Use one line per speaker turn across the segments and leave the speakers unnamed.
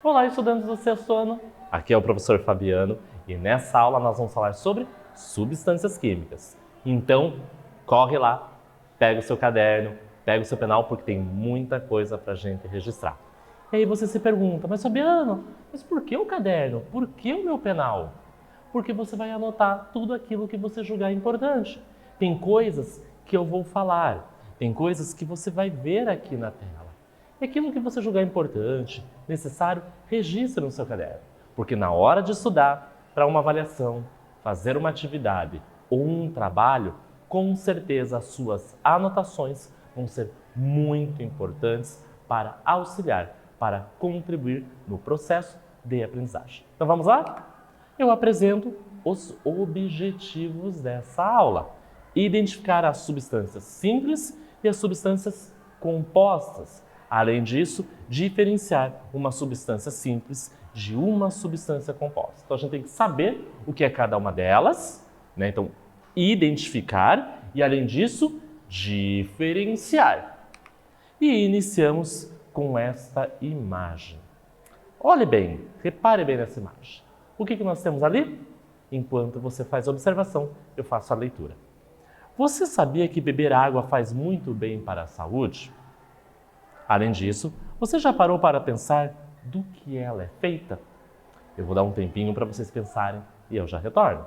Olá, estudantes do sexto ano! Aqui é o professor Fabiano e nessa aula nós vamos falar sobre substâncias químicas. Então, corre lá, pega o seu caderno, pega o seu penal, porque tem muita coisa para a gente registrar. E aí você se pergunta, mas Fabiano, mas por que o caderno? Por que o meu penal? Porque você vai anotar tudo aquilo que você julgar importante. Tem coisas que eu vou falar, tem coisas que você vai ver aqui na tela. E aquilo que você julgar importante, necessário, registre no seu caderno. Porque na hora de estudar, para uma avaliação, fazer uma atividade ou um trabalho, com certeza as suas anotações vão ser muito importantes para auxiliar, para contribuir no processo de aprendizagem. Então vamos lá? Eu apresento os objetivos dessa aula. Identificar as substâncias simples e as substâncias compostas. Além disso, diferenciar uma substância simples de uma substância composta. Então a gente tem que saber o que é cada uma delas, né? Então, identificar e, além disso, diferenciar. E iniciamos com esta imagem. Olhe bem, repare bem nessa imagem. O que nós temos ali? Enquanto você faz a observação, eu faço a leitura. Você sabia que beber água faz muito bem para a saúde? Além disso, você já parou para pensar do que ela é feita? Eu vou dar um tempinho para vocês pensarem e eu já retorno.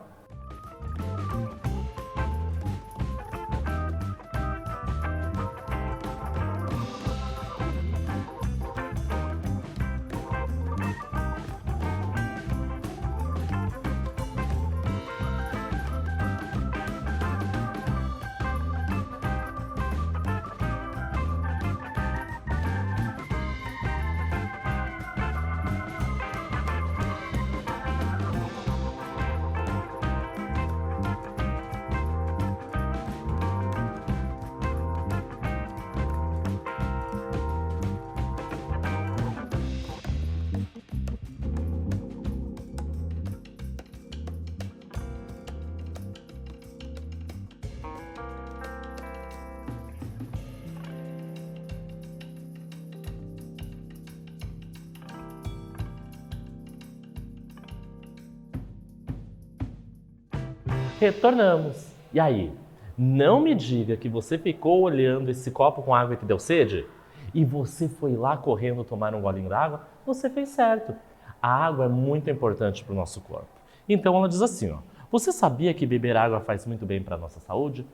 Retornamos. E aí? Não me diga que você ficou olhando esse copo com água que deu sede e você foi lá correndo tomar um golinho d'água? Você fez certo. A água é muito importante para o nosso corpo. Então ela diz assim, ó, você sabia que beber água faz muito bem para a nossa saúde?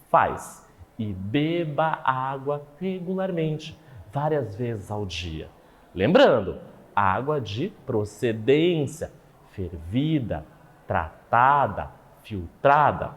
Faz. E beba água regularmente, várias vezes ao dia. Lembrando, água de procedência, fervida, tratada, filtrada.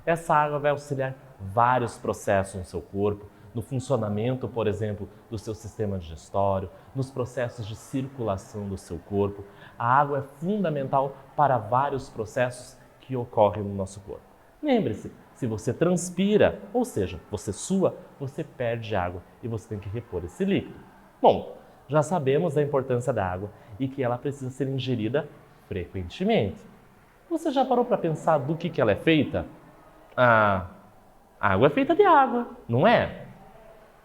Essa água vai auxiliar vários processos no seu corpo, no funcionamento, por exemplo, do seu sistema digestório, nos processos de circulação do seu corpo. A água é fundamental para vários processos que ocorrem no nosso corpo. Lembre-se, se você transpira, ou seja, você sua, você perde água e você tem que repor esse líquido. Bom, já sabemos da importância da água e que ela precisa ser ingerida frequentemente. Você já parou para pensar do que ela é feita? A água é feita de água, não é?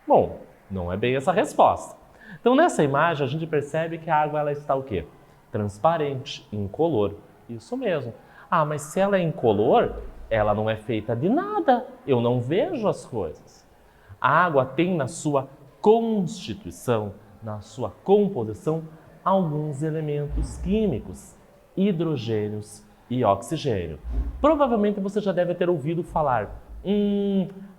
Bom, não é bem essa a resposta. Então, nessa imagem, a gente percebe que a água ela está o quê? Transparente, incolor. Isso mesmo. Ah, mas se ela é incolor, ela não é feita de nada. Eu não vejo as coisas. A água tem na sua constituição, na sua composição, alguns elementos químicos, hidrogênios e oxigênio. Provavelmente você já deve ter ouvido falar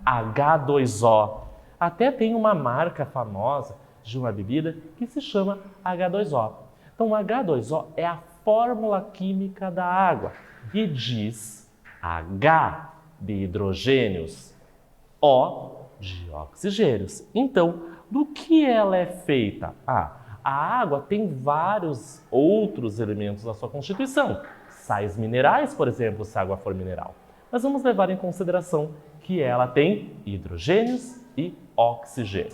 H2O. Até tem uma marca famosa de uma bebida que se chama H2O. Então, H2O é a fórmula química da água e diz H de hidrogênios, O de oxigênios. Então, do que ela é feita? A água tem vários outros elementos na sua constituição. Sais minerais, por exemplo, se a água for mineral. Mas vamos levar em consideração que ela tem hidrogênios e oxigênio.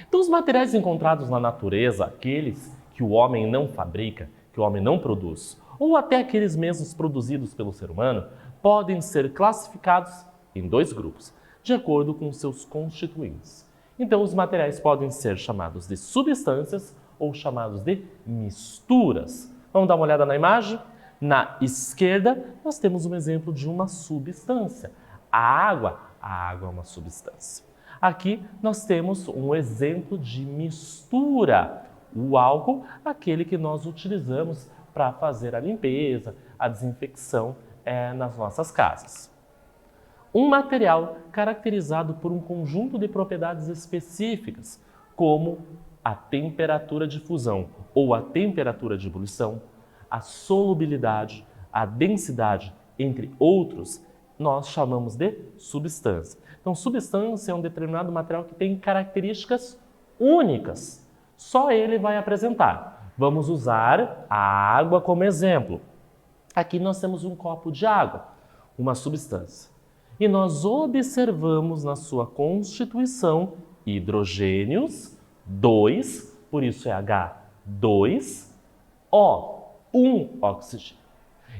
Então, os materiais encontrados na natureza, aqueles que o homem não fabrica, que o homem não produz, ou até aqueles mesmos produzidos pelo ser humano, podem ser classificados em dois grupos, de acordo com seus constituintes. Então, os materiais podem ser chamados de substâncias ou chamados de misturas. Vamos dar uma olhada na imagem? Na esquerda, nós temos um exemplo de uma substância. A água é uma substância. Aqui nós temos um exemplo de mistura. O álcool, aquele que nós utilizamos para fazer a limpeza, a desinfecção nas nossas casas. Um material caracterizado por um conjunto de propriedades específicas, como a temperatura de fusão ou a temperatura de ebulição, a solubilidade, a densidade, entre outros, nós chamamos de substância. Então, substância é um determinado material que tem características únicas. Só ele vai apresentar. Vamos usar a água como exemplo. Aqui nós temos um copo de água, uma substância. E nós observamos na sua constituição hidrogênios, 2, por isso é H2O, 1 oxigênio.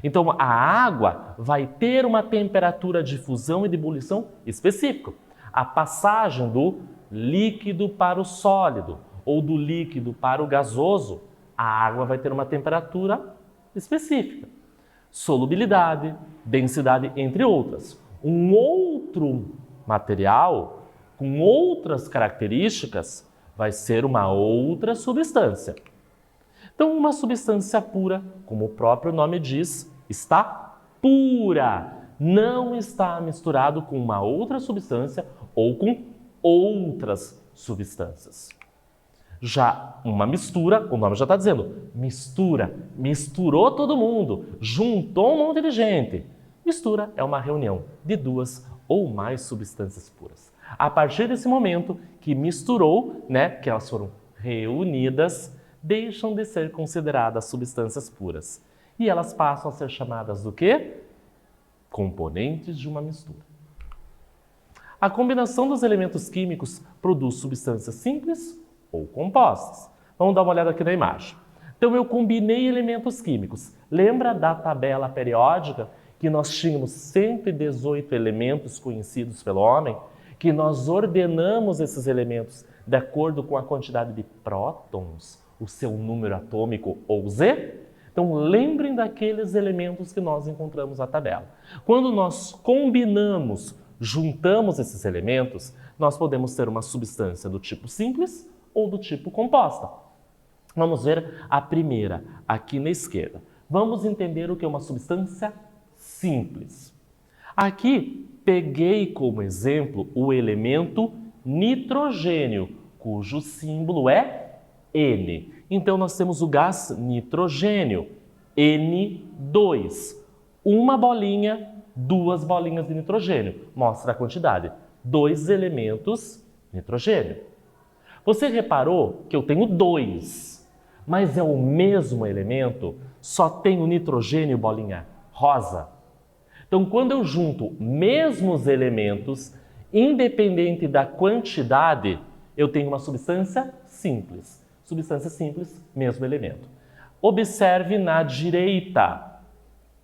Então, a água vai ter uma temperatura de fusão e de ebulição específica. A passagem do líquido para o sólido ou do líquido para o gasoso, a água vai ter uma temperatura específica. Solubilidade, densidade, entre outras. Um outro material com outras características vai ser uma outra substância. Então, uma substância pura, como o próprio nome diz, está pura. Não está misturado com uma outra substância ou com outras substâncias. Já uma mistura, o nome já está dizendo, mistura, misturou todo mundo, juntou um monte de gente. Mistura é uma reunião de duas ou mais substâncias puras. A partir desse momento que misturou, que elas foram reunidas, deixam de ser consideradas substâncias puras. E elas passam a ser chamadas do quê? Componentes de uma mistura. A combinação dos elementos químicos produz substâncias simples ou compostas. Vamos dar uma olhada aqui na imagem. Então, eu combinei elementos químicos. Lembra da tabela periódica que nós tínhamos 118 elementos conhecidos pelo homem? Que nós ordenamos esses elementos de acordo com a quantidade de prótons, o seu número atômico ou Z? Então, lembrem daqueles elementos que nós encontramos na tabela. Quando nós combinamos, juntamos esses elementos, nós podemos ter uma substância do tipo simples ou do tipo composta. Vamos ver a primeira, aqui na esquerda. Vamos entender o que é uma substância simples. Aqui, peguei como exemplo o elemento nitrogênio, cujo símbolo é N. Então, nós temos o gás nitrogênio, N2. Uma bolinha, duas bolinhas de nitrogênio. Mostra a quantidade. 2 elementos nitrogênio. Você reparou que eu tenho 2, mas é o mesmo elemento, só tem o nitrogênio bolinha rosa. Então, quando eu junto mesmos elementos, independente da quantidade, eu tenho uma substância simples. Substância simples, mesmo elemento. Observe na direita.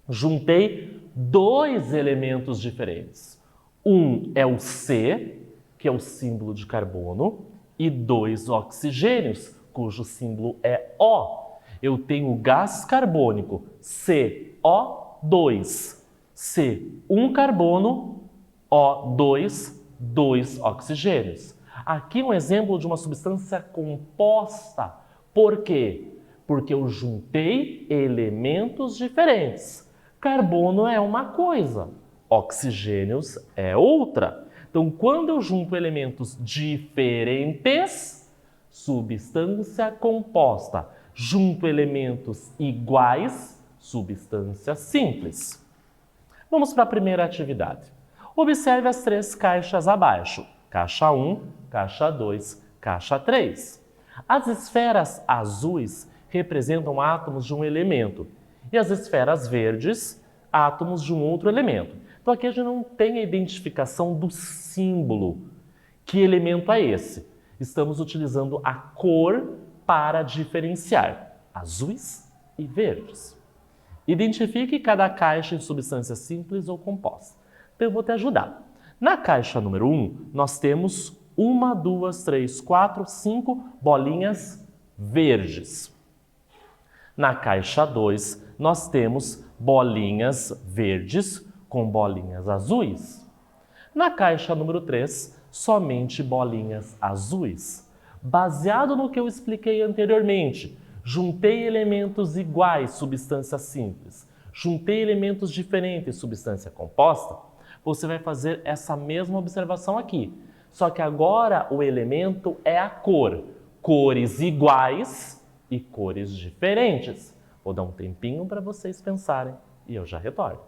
Juntei 2 elementos diferentes. Um é o C, que é o símbolo de carbono, e 2 oxigênios, cujo símbolo é O. Eu tenho gás carbônico, CO2. C, 1 carbono, O2, 2 oxigênios. Aqui um exemplo de uma substância composta. Por quê? Porque eu juntei elementos diferentes. Carbono é uma coisa, oxigênios é outra. Então, quando eu junto elementos diferentes, substância composta. Junto elementos iguais, substância simples. Vamos para a primeira atividade. Observe as 3 caixas abaixo. Caixa 1, caixa 2, caixa 3. As esferas azuis representam átomos de um elemento e as esferas verdes, átomos de um outro elemento. Então aqui a gente não tem a identificação do símbolo. Que elemento é esse? Estamos utilizando a cor para diferenciar azuis e verdes. Identifique cada caixa em substância simples ou composta. Então eu vou te ajudar. Na caixa número 1, nós temos 1, 2, 3, 4, 5 bolinhas verdes. Na caixa 2, nós temos bolinhas verdes com bolinhas azuis. Na caixa número 3, somente bolinhas azuis. Baseado no que eu expliquei anteriormente, juntei elementos iguais, substância simples. Juntei elementos diferentes, substância composta. Você vai fazer essa mesma observação aqui. Só que agora o elemento é a cor. Cores iguais e cores diferentes. Vou dar um tempinho para vocês pensarem e eu já retorno.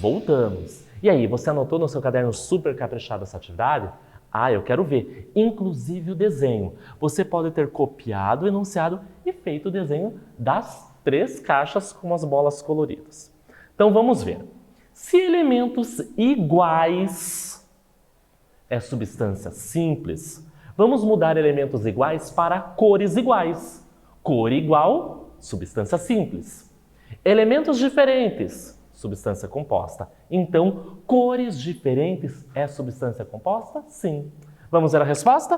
Voltamos. E aí, você anotou no seu caderno super caprichado essa atividade? Ah, eu quero ver. Inclusive o desenho. Você pode ter copiado o enunciado e feito o desenho das 3 caixas com as bolas coloridas. Então vamos ver. Se elementos iguais é substância simples, vamos mudar elementos iguais para cores iguais. Cor igual, substância simples. Elementos diferentes, substância composta. Então, cores diferentes é substância composta? Sim. Vamos ver a resposta?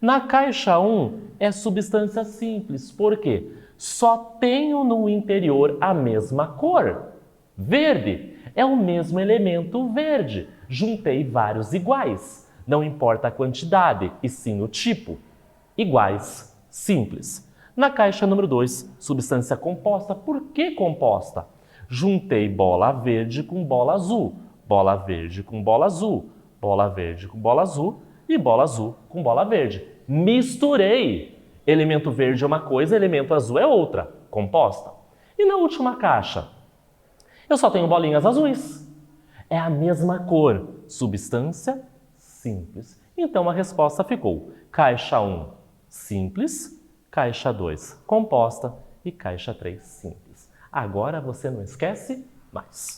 Na caixa 1 é substância simples. Por quê? Só tenho no interior a mesma cor. Verde é o mesmo elemento verde. Juntei vários iguais. Não importa a quantidade, e sim o tipo. Iguais, simples. Na caixa número 2, substância composta. Por que composta? Juntei bola verde com bola azul, bola verde com bola azul, bola verde com bola azul e bola azul com bola verde. Misturei. Elemento verde é uma coisa, elemento azul é outra, composta. E na última caixa? Eu só tenho bolinhas azuis. É a mesma cor, substância simples. Então a resposta ficou caixa 1, simples, caixa 2 composta e caixa 3 simples. Agora você não esquece mais.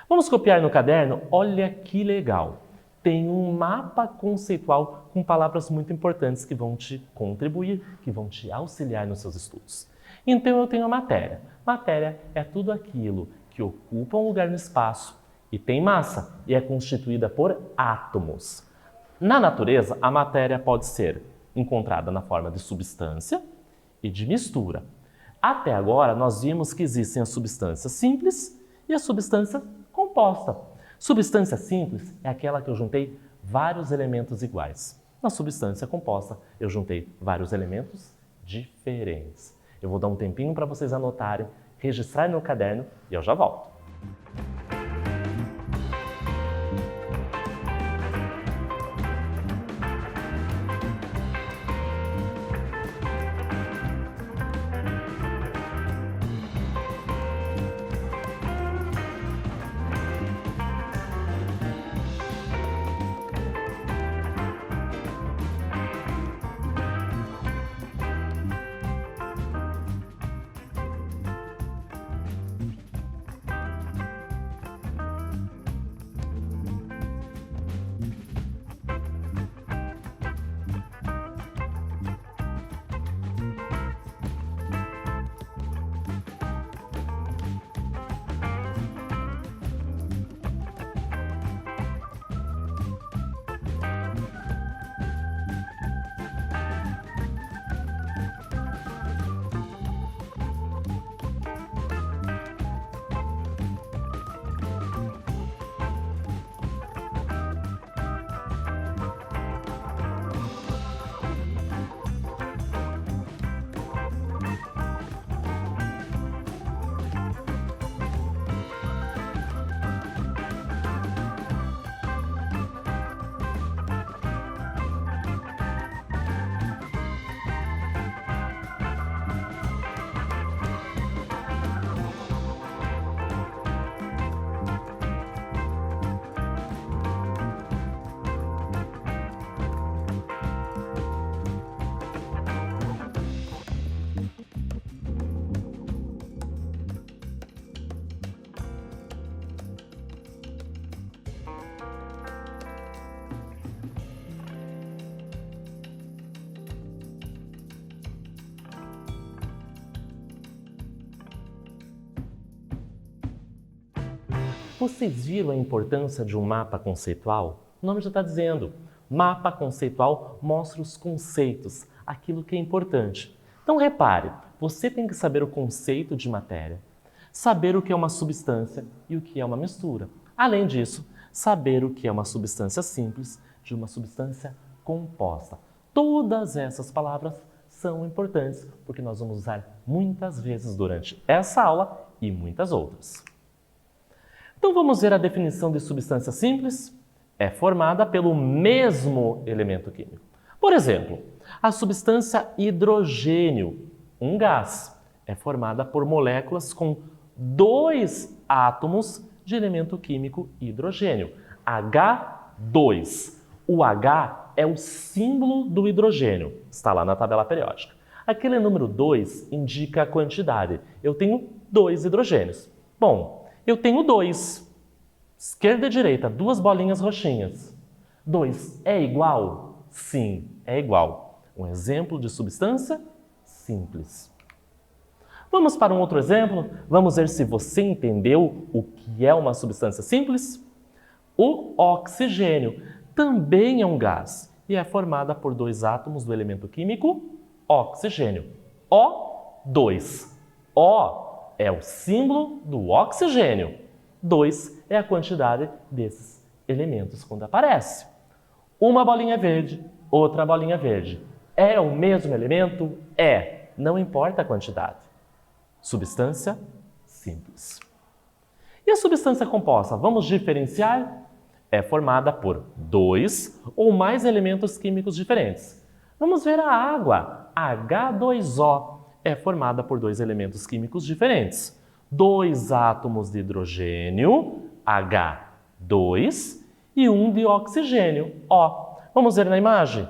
Vamos copiar no caderno? Olha que legal! Tem um mapa conceitual com palavras muito importantes que vão te contribuir, que vão te auxiliar nos seus estudos. Então eu tenho a matéria. Matéria é tudo aquilo que ocupa um lugar no espaço e tem massa e é constituída por átomos. Na natureza, a matéria pode ser encontrada na forma de substância e de mistura. Até agora, nós vimos que existem a substância simples e a substância composta. Substância simples é aquela que eu juntei vários elementos iguais. Na substância composta, eu juntei vários elementos diferentes. Eu vou dar um tempinho para vocês anotarem, registrarem no caderno e eu já volto. Vocês viram a importância de um mapa conceitual? O nome já está dizendo. Mapa conceitual mostra os conceitos, aquilo que é importante. Então repare, você tem que saber o conceito de matéria, saber o que é uma substância e o que é uma mistura. Além disso, saber o que é uma substância simples de uma substância composta. Todas essas palavras são importantes porque nós vamos usar muitas vezes durante essa aula e muitas outras. Então vamos ver a definição de substância simples? É formada pelo mesmo elemento químico. Por exemplo, a substância hidrogênio, um gás, é formada por moléculas com 2 átomos de elemento químico hidrogênio, H2. O H é o símbolo do hidrogênio, está lá na tabela periódica. Aquele número 2 indica a quantidade. Eu tenho 2 hidrogênios. Bom, eu tenho 2. Esquerda e direita, 2 bolinhas roxinhas. 2 é igual? Sim, é igual. Um exemplo de substância simples. Vamos para um outro exemplo? Vamos ver se você entendeu o que é uma substância simples? O oxigênio também é um gás e é formada por 2 átomos do elemento químico oxigênio. O2. O é o símbolo do oxigênio. 2 é a quantidade desses elementos quando aparece. Uma bolinha verde, outra bolinha verde. É o mesmo elemento? É. Não importa a quantidade. Substância simples. E a substância composta? Vamos diferenciar? É formada por 2 ou mais elementos químicos diferentes. Vamos ver a água. H2O é formada por 2 elementos químicos diferentes. 2 átomos de hidrogênio, H2, e 1 de oxigênio, O. Vamos ver na imagem.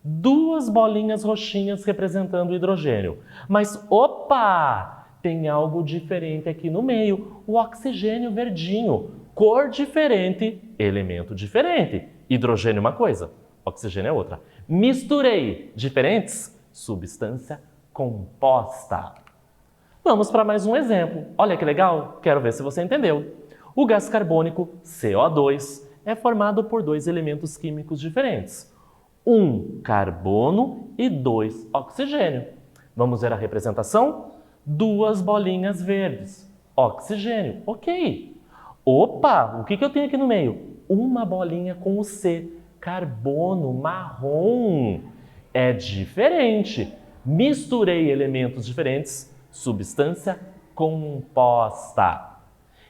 duas bolinhas roxinhas representando o hidrogênio. Mas, opa! Tem algo diferente aqui no meio, o oxigênio verdinho. Cor diferente, elemento diferente. Hidrogênio é uma coisa, oxigênio é outra. Misturei diferentes, substância composta. Vamos para mais um exemplo. Olha que legal, quero ver se você entendeu. O gás carbônico, CO2, é formado por dois elementos químicos diferentes. Um carbono e dois oxigênio. Vamos ver a representação? Duas bolinhas verdes. Oxigênio, ok. Opa, o que eu tenho aqui no meio? Uma bolinha com o C, carbono marrom. É diferente. Misturei elementos diferentes, substância composta.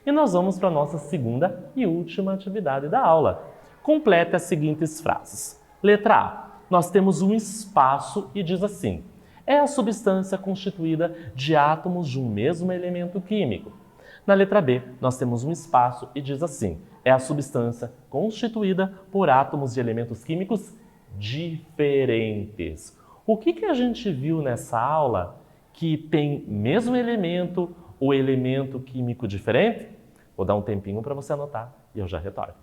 E nós vamos para a nossa segunda e última atividade da aula. Complete as seguintes frases. Letra A. Nós temos um espaço e diz assim: é a substância constituída de átomos de um mesmo elemento químico. Na letra B, nós temos um espaço e diz assim: é a substância constituída por átomos de elementos químicos diferentes. O que a gente viu nessa aula que tem mesmo elemento ou elemento químico diferente? Vou dar um tempinho para você anotar e eu já retorno.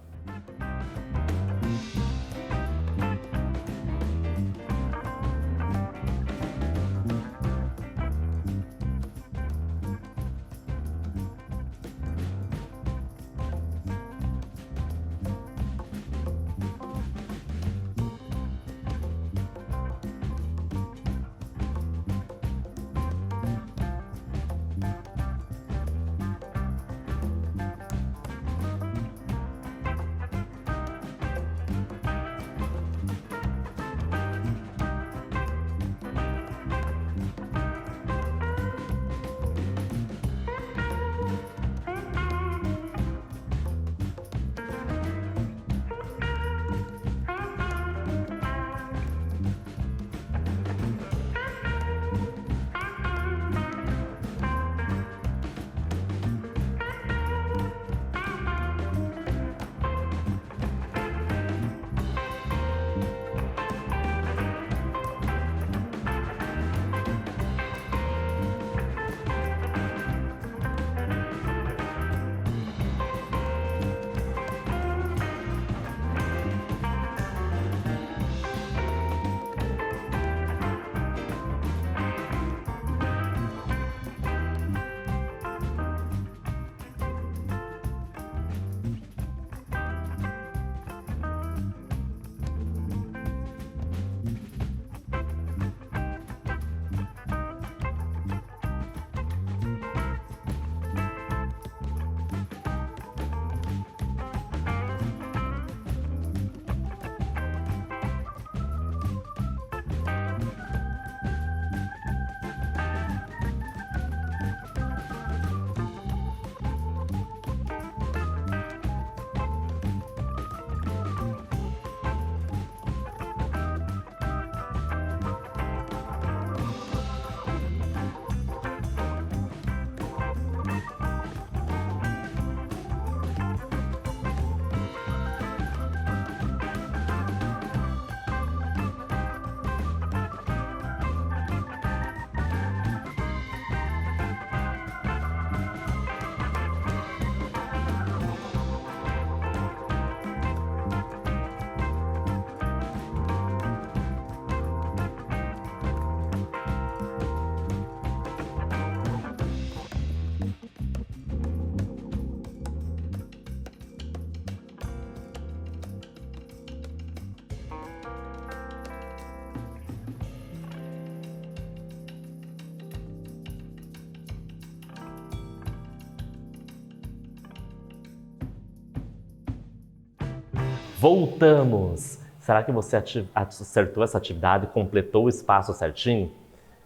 Voltamos! Será que você acertou essa atividade, completou o espaço certinho?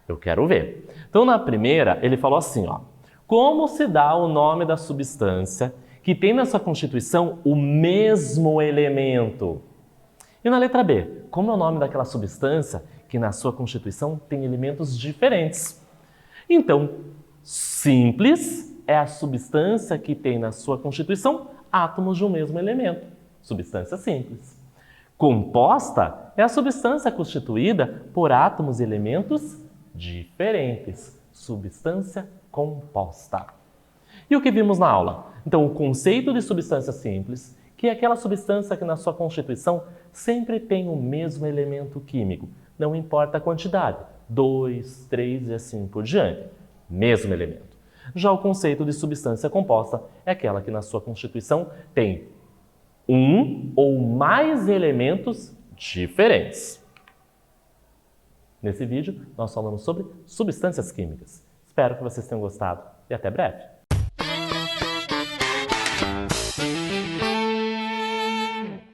Eu quero ver. Então, na primeira, ele falou assim, ó. Como se dá o nome da substância que tem na sua constituição o mesmo elemento? E na letra B, como é o nome daquela substância que na sua constituição tem elementos diferentes? Então, simples é a substância que tem na sua constituição átomos de um mesmo elemento. Substância simples. Composta é a substância constituída por átomos e elementos diferentes. Substância composta. E o que vimos na aula? Então, o conceito de substância simples, que é aquela substância que na sua constituição sempre tem o mesmo elemento químico. Não importa a quantidade, 2, 3 e assim por diante. Mesmo elemento. Já o conceito de substância composta é aquela que na sua constituição tem um ou mais elementos diferentes. Nesse vídeo, nós falamos sobre substâncias químicas. Espero que vocês tenham gostado e até breve!